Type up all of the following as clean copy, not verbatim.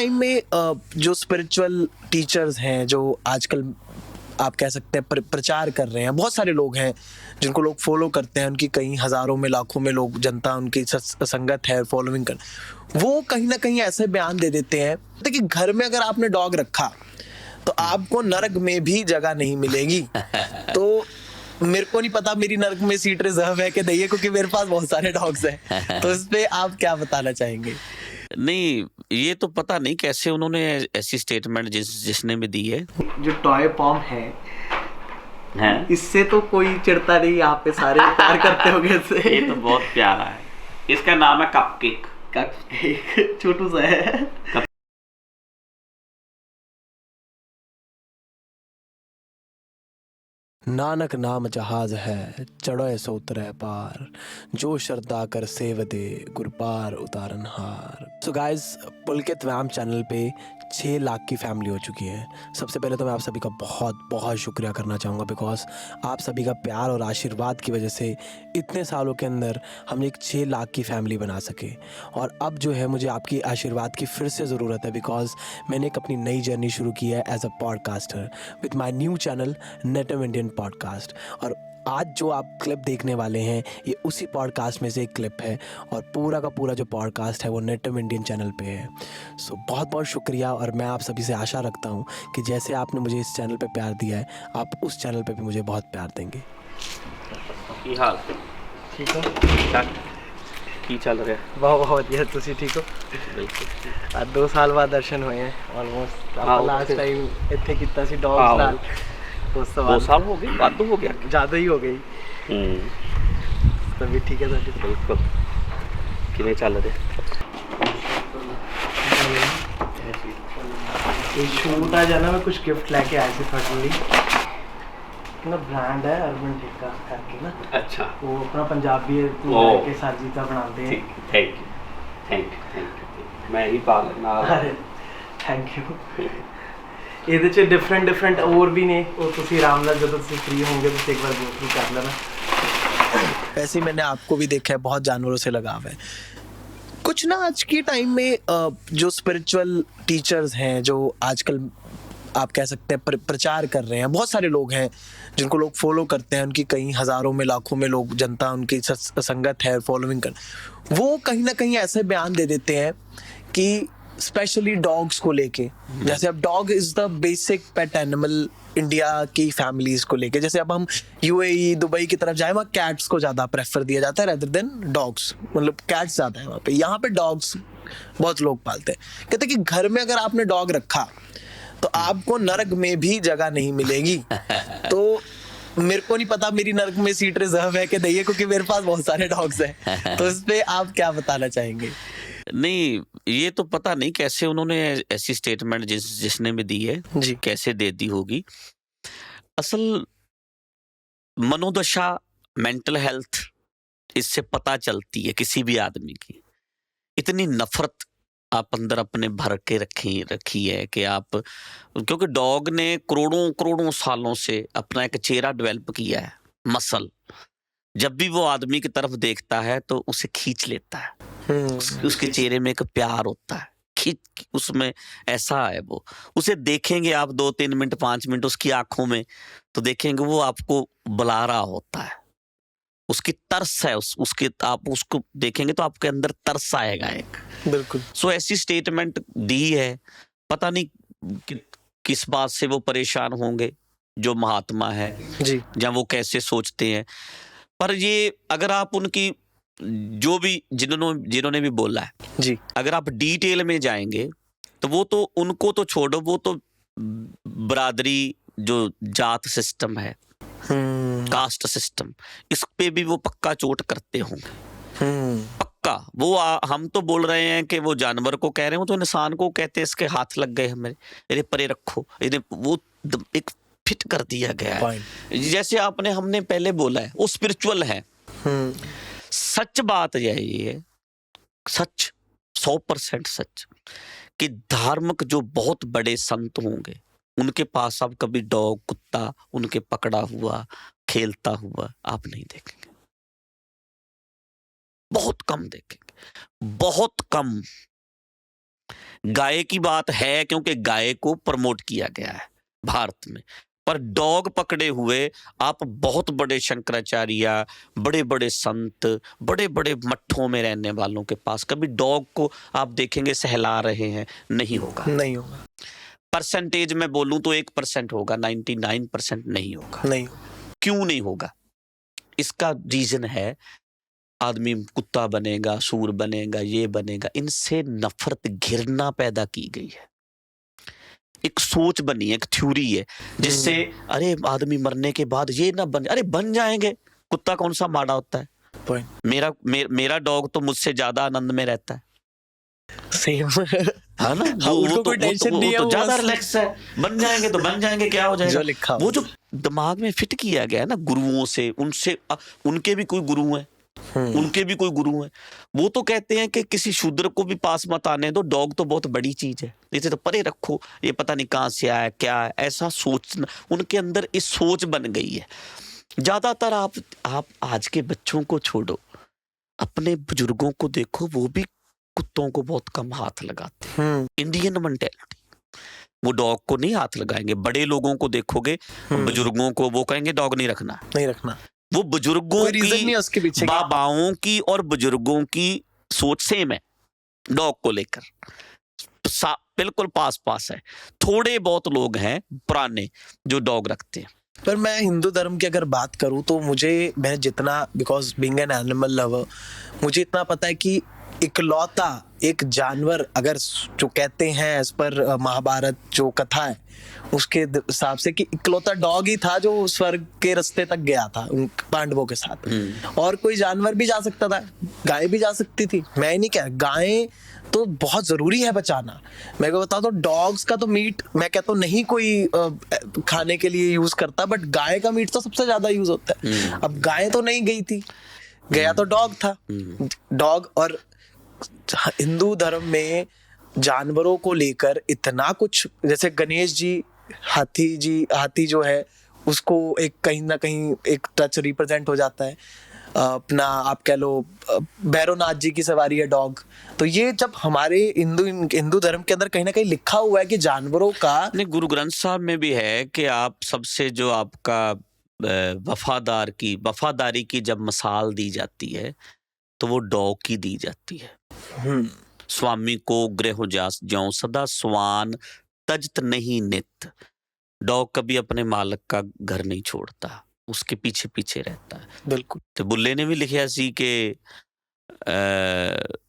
Time में जो spiritual teachers हैं, जो आजकल आप कह सकते हैं प्रचार कर रहे हैं, बहुत सारे लोग हैं जिनको लोग फॉलो करते हैं, उनकी कई हजारों में लाखों में लोग, जनता उनकी संगत है, फॉलोइंग कर, वो कहीं ना कहीं ऐसे बयान दे देते हैं कि घर में अगर आपने डॉग रखा तो आपको नरक में भी जगह नहीं मिलेगी। तो मेरे को नहीं पता मेरी नरक में सीट रिजर्व है कि नहीं है, क्योंकि मेरे पास बहुत सारे डॉग्स हैं। तो इस पे आप क्या बताना चाहेंगे? नहीं, ये तो पता नहीं कैसे उन्होंने ऐसी स्टेटमेंट जिसने भी दी है। जो टॉय पॉम है इससे तो कोई चिढ़ता नहीं, आप पे सारे प्यार करते होंगे इससे। ये तो बहुत प्यारा है। इसका नाम है कपकेक। कपकेक छोटू सा है। नानक नाम जहाज है, चढ़े सो उतरे पार, जो श्रद्धा कर सेव दे, गुर पार उतारन हार। सो गाइस, पुलकित व्यायाम चैनल पे 6 लाख की फैमिली हो चुकी है। सबसे पहले तो मैं आप सभी का बहुत बहुत शुक्रिया करना चाहूँगा, बिकॉज आप सभी का प्यार और आशीर्वाद की वजह से इतने सालों के अंदर हम एक 6 लाख की फैमिली बना सके। और अब जो है मुझे आपकी आशीर्वाद की फिर से ज़रूरत है, बिकॉज मैंने एक अपनी नई जर्नी शुरू की है as a podcaster with my new channel native Indian podcast. और आज जो आप क्लिप देखने वाले हैं ये उसी पॉडकास्ट में से एक क्लिप है, और पूरा का पूरा जो पॉडकास्ट है वो नेटिव इंडियन चैनल पे है। सो बहुत बहुत शुक्रिया, और मैं आप सभी से आशा रखता हूँ कि जैसे आपने मुझे इस चैनल पे प्यार दिया है, आप उस चैनल पे भी मुझे बहुत प्यार देंगे। हाल ठीक हो? की चल रहा है? बहुत बढ़िया। तुसी ठीक हो? बिल्कुल। आज 2 साल बाद दर्शन हुए हैं ऑलमोस्ट। हाँ, लास्ट टाइम इतने कितना सी हाँ, डॉग्स नाल 2 साल हो गए, वादू हो गया। ज़्यादा ही हो गई। तभी ठीक है सर। बिल्कुल। किने चल रहे? ये शूट आ जाना, मैं कुछ गिफ्ट लेके आया थी पर्सनली ना। ब्रांड है अर्बन टिक्का करके ना। अच्छा। वो अपना पंजाबी के साजीता बनाते हैं। Thank you, thank you. मैं ही पाल अरे थैंक यू। ਇਹਦੇ ਚ डिफरेंट और भी ने, वो तुसी आराम ਨਾਲ ਜਦੋਂ ਤੁਸੀਂ फ्री होंगे तो एक बार गो थ्रू कर लेना। ऐसे ही मैंने आपको भी देखा है, बहुत जानवरों से लगाव है। कुछ ना आज के टाइम में जो स्पिरिचुअल टीचर्स हैं, जो आजकल आप कह सकते हैं प्रचार कर रहे हैं, बहुत सारे लोग हैं जिनको लोग फॉलो करते हैं, उनकी कई हजारों में लाखों में लोग, जनता उनकी संगत है, फॉलोइंग कर, वो कहीं ना कहीं ऐसे बयान दे देते हैं कि स्पेशली डॉग्स को लेके, जैसे अब dog is the basic pet animal India की फैमिलीज को लेके। जैसे अब हम यूएई, दुबई की तरफ जाए, वहाँ कैट्स को ज्यादा प्रेफर दिया जाता है रेदर देन डॉग्स, मतलब कैट्स ज्यादा है वहाँ पे। यहाँ पे डॉग्स बहुत लोग पालते हैं। कहते हैं कि घर में अगर आपने डॉग रखा तो आपको नरक में भी जगह नहीं मिलेगी। तो मेरे को नहीं पता मेरी नरक में सीट रिजर्व है कि नहीं है, क्योंकि मेरे पास बहुत सारे डॉग्स हैं। तो इस पे आप क्या बताना चाहेंगे? नहीं, ये तो पता नहीं कैसे उन्होंने ऐसी स्टेटमेंट जिसने भी दी है जी। कैसे दे दी होगी। असल मनोदशा, मेंटल हेल्थ, इससे पता चलती है किसी भी आदमी की। इतनी नफरत आप अंदर अपने भर के रखी है कि आप, क्योंकि डॉग ने करोड़ों करोड़ों सालों से अपना एक चेहरा डेवलप किया है, मसल। जब भी वो आदमी की तरफ देखता है तो उसे खींच लेता है। उसके चेहरे में एक प्यार होता है, खींच, उसमें ऐसा है वो। उसे देखेंगे आप 2-3 मिनट 5 मिनट उसकी आंखों में, तो देखेंगे वो आपको बुला रहा होता है। उसकी तरस है, उसके आप उसको देखेंगे तो आपके अंदर तरस आएगा एक। बिल्कुल। सो ऐसी स्टेटमेंट दी है। पता नहीं किस बात से वो परेशान होंगे जो महात्मा है जी। या वो कैसे सोचते हैं। पर ये अगर आप उनकी जो भी जिन्होंने भी बोला है जी, अगर आप डिटेल में जाएंगे तो वो तो उनको तो छोड़ो, वो तो बरादरी जो जात सिस्टम है, कास्ट सिस्टम, इस पे भी वो पक्का चोट करते होंगे, पक्का। वो हम तो बोल रहे हैं कि वो जानवर को कह रहे हो तो इंसान को कहते हैं इसके हाथ लग गए हमारे, अरे परे रखो, इन्हें वो एक फिट कर दिया गया है। जैसे हमने पहले बोला है वो स्पिरिचुअल है। सच बात यही है, सच 100% सच, कि धार्मिक जो बहुत बड़े संत होंगे उनके पास आप कभी डॉग, कुत्ता उनके पकड़ा हुआ खेलता हुआ आप नहीं देखेंगे, बहुत कम देखेंगे, बहुत कम। गाय की बात है क्योंकि गाय को प्रमोट किया गया है भारत में, पर डॉग पकड़े हुए आप बहुत बड़े शंकराचार्य, बड़े बड़े संत, बड़े बड़े मठों में रहने वालों के पास कभी डॉग को आप देखेंगे सहला रहे हैं? नहीं होगा, नहीं होगा। परसेंटेज में बोलूं तो 1% होगा, 99% नहीं होगा। नहीं। क्यों नहीं होगा? इसका रीजन है आदमी कुत्ता बनेगा, सूर बनेगा, ये बनेगा, इनसे नफरत, घृणा पैदा की गई है। एक सोच बनी है, एक थ्योरी है जिससे अरे आदमी मरने के बाद ये ना बन, अरे बन जाएंगे। कुत्ता कौन सा माड़ा होता है? मेरा डॉग तो मुझसे ज्यादा आनंद में रहता है। सेम है ना? वो तो ज्यादा रिलैक्स है। बन जाएंगे तो बन जाएंगे, क्या हो जाएगा? जो लिखा वो जो दिमाग में फिट किया गया है ना गुरुओं से, उनसे उनके भी कोई गुरु है, उनके भी कोई गुरु है। वो तो कहते हैं कि किसी शूद्र को भी पास मत आने दो, डॉग तो बहुत बड़ी चीज है, इसे तो परे रखो, ये पता नहीं कहां से आया, क्या है, ऐसा सोचना उनके अंदर इस सोच बन गई है। ज्यादातर आप आज के बच्चों को छोड़ो, अपने बुजुर्गों को देखो, वो भी कुत्तों को बहुत कम हाथ लगाते हैं। इंडियन मेंटेलिटी, वो डॉग को नहीं हाथ लगाएंगे। बड़े लोगों को देखोगे, बुजुर्गों को, वो कहेंगे डॉग नहीं रखना। वो बुजुर्गों की, उसके पीछे बाबाओं की और बुजुर्गों की सोच सेम है डॉग को लेकर, बिल्कुल पास है। थोड़े बहुत लोग हैं पुराने जो डॉग रखते हैं। पर मैं हिंदू धर्म की अगर बात करूं तो मैं जितना, because being an animal lover, मुझे इतना पता है कि इकलौता एक जानवर, अगर जो कहते हैं इस पर महाभारत जो कथा है उसके हिसाब से, कि इकलौता डॉग ही था जो स्वर्ग के रास्ते तक गया था उन पांडवों के साथ। और कोई जानवर भी जा सकता था, गाय भी जा सकती थी। मैं नहीं कह, गाय तो बहुत जरूरी है बचाना। मैं को बता दो, डॉग्स का तो मीट मैं कहता हूँ नहीं कोई खाने के लिए यूज करता, बट गाय का मीट तो सबसे ज्यादा यूज होता है। अब गाय तो नहीं गई थी, गया तो डॉग था। डॉग, और हिंदू धर्म में जानवरों को लेकर इतना कुछ, जैसे गणेश जी, हाथी जो है उसको एक कहीं ना कहीं एक टच रिप्रेजेंट हो जाता है। अपना आप कह लो भैरवनाथ जी की सवारी है डॉग। तो ये जब हमारे हिंदू धर्म के अंदर कहीं ना कहीं लिखा हुआ है कि जानवरों का, नहीं, गुरु ग्रंथ साहब में भी है कि आप सबसे जो आपका वफादारी की जब मिसाल दी जाती है तो वो डॉग की दी जाती है। स्वामी को गृह ज्यों सदा स्वान तजत नहीं नित। डॉग कभी अपने मालिक का घर नहीं छोड़ता, उसके पीछे पीछे रहता है। बिल्कुल। तो बुल्ले ने भी लिखा सी कि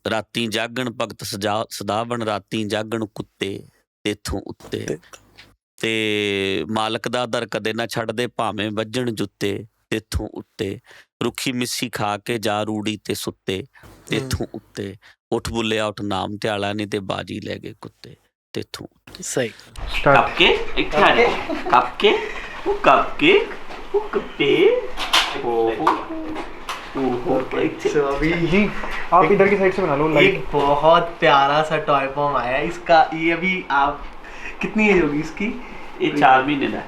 राती जागण भगत सदावन, राती जागण कुत्ते तेथों उत्ते, ते मालक दा दर कदे ना छड़दे, भावें वजन जुत्ते तेथों उत्ते, रुखी मिस्सी खा के जा रूड़ी ते सुत्ते तेथों उत्ते, उठ बुल्लिया उठ नाम ध्याला, नहीं ते बाजी ले गए कुत्ते तेथों। सही। कपके कपके वो कपके वो कपे जी आप इधर की साइड से बना लो। एक बहुत प्यारा सा टॉय पॉम आया इसका। ये अभी आप कितनी एज होगी इसकी? ये 4 महीने का है,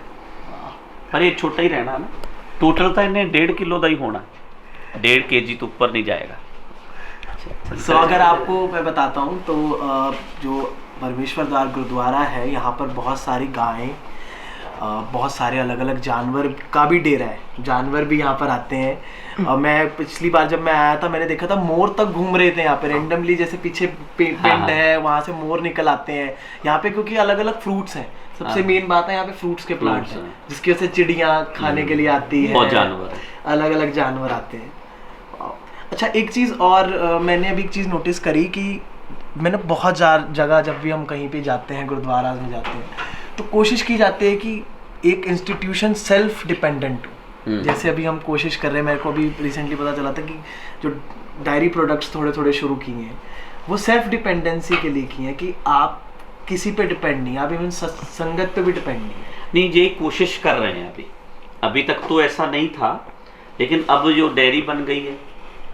पर ये छोटा ही रहना ना। टोटल तो इन्हें 1.5 किलो का ही होना, 1.5 kg तो ऊपर नहीं जाएगा। सो अगर आपको मैं बताता हूँ तो जो परमेश्वर द्वार गुरुद्वारा है, यहाँ पर बहुत सारी गायें, बहुत सारे अलग अलग जानवर का भी डेरा है। जानवर भी यहाँ पर आते हैं। और मैं पिछली बार जब मैं आया था मैंने देखा था मोर तक घूम रहे थे यहाँ पे रेंडमली, जैसे पीछे पिंड है वहाँ से मोर निकल आते हैं यहाँ पे, क्योंकि अलग अलग फ्रूट्स हैं। सबसे मेन बात है यहाँ पे फ्रूट्स के प्लांट हैं, जिसकी वजह से चिड़ियाँ खाने के लिए आती है, बहुत जानवर, अलग अलग जानवर आते हैं। अच्छा, एक चीज़ और मैंने अभी एक चीज़ नोटिस करी कि मैंने बहुत जगह जब भी हम कहीं पे जाते हैं, गुरुद्वारा में जाते हैं, तो कोशिश की जाती है कि एक इंस्टीट्यूशन सेल्फ डिपेंडेंट हो। जैसे अभी हम कोशिश कर रहे हैं, मेरे को अभी रिसेंटली पता चला था कि जो डायरी प्रोडक्ट्स थोड़े थोड़े शुरू किए हैं वो सेल्फ डिपेंडेंसी के लिए किए हैं, कि आप किसी पे डिपेंड नहीं, आप इवन संगत पे भी डिपेंड नहीं। ये कोशिश कर रहे हैं अभी तक तो ऐसा नहीं था, लेकिन अब जो डेयरी बन गई है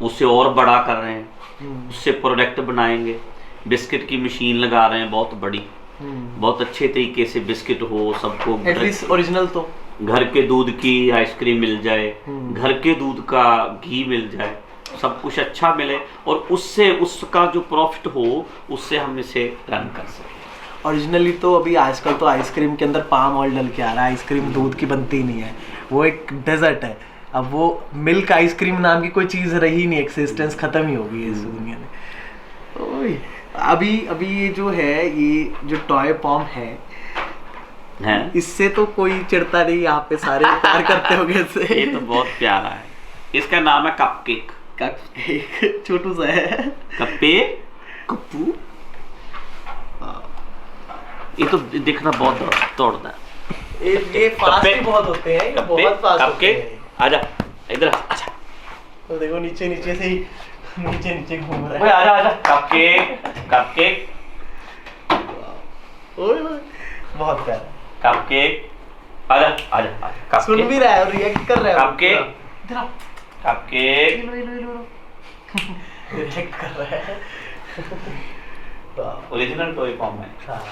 उसे और बड़ा कर रहे हैं, उससे प्रोडक्ट बनाएंगे। बिस्किट की मशीन लगा रहे हैं बहुत बड़ी, बहुत अच्छे तरीके से बिस्किट हो, सबको एटलीस्ट ओरिजिनल तो घर के दूध की आइसक्रीम मिल जाए, घर के दूध का घी मिल जाए, सब कुछ अच्छा मिले और उससे उसका जो प्रॉफिट हो उससे हम इसे रन कर सकें। ओरिजिनली तो अभी आजकल तो आइसक्रीम के अंदर पाम ऑयल डल के आ रहा है, आइसक्रीम दूध की बनती ही नहीं है, वो एक डेजर्ट है। अब वो मिल्क आइसक्रीम नाम की कोई चीज़ रही नहीं, एक्सिस्टेंस ख़त्म ही हो गई है इस दुनिया में। ओए अभी अभी ये जो है, ये जो टॉय पॉम है, इससे तो कोई चिढ़ता नहीं, यहाँ पे सारे प्यार करते होंगे इससे। ये तो बहुत प्यारा है, इसका नाम है कपकेक। कपकेक छोटू सा है। कप्पे कप्पू ये तो दिखना बहुत दौड़ता है। ये फास्ट भी बहुत होते हैं, ये बहुत फास्ट होते हैं। आजा इधर आजा, तो देखो नीचे नीचे से ही नीचे घूम रहा ओए है। आजा आजा, कपकेक कपकेक ओए ओए, बहुत प्यारा। कपकेक आजा आजा आजा, सुन भी रहा है और रिएक्ट कर रहा है। कपकेक इधर आओ। कपकेक रिएक्ट कर रहा है। ओरिजिनल टॉय फॉर्म है। हाँ।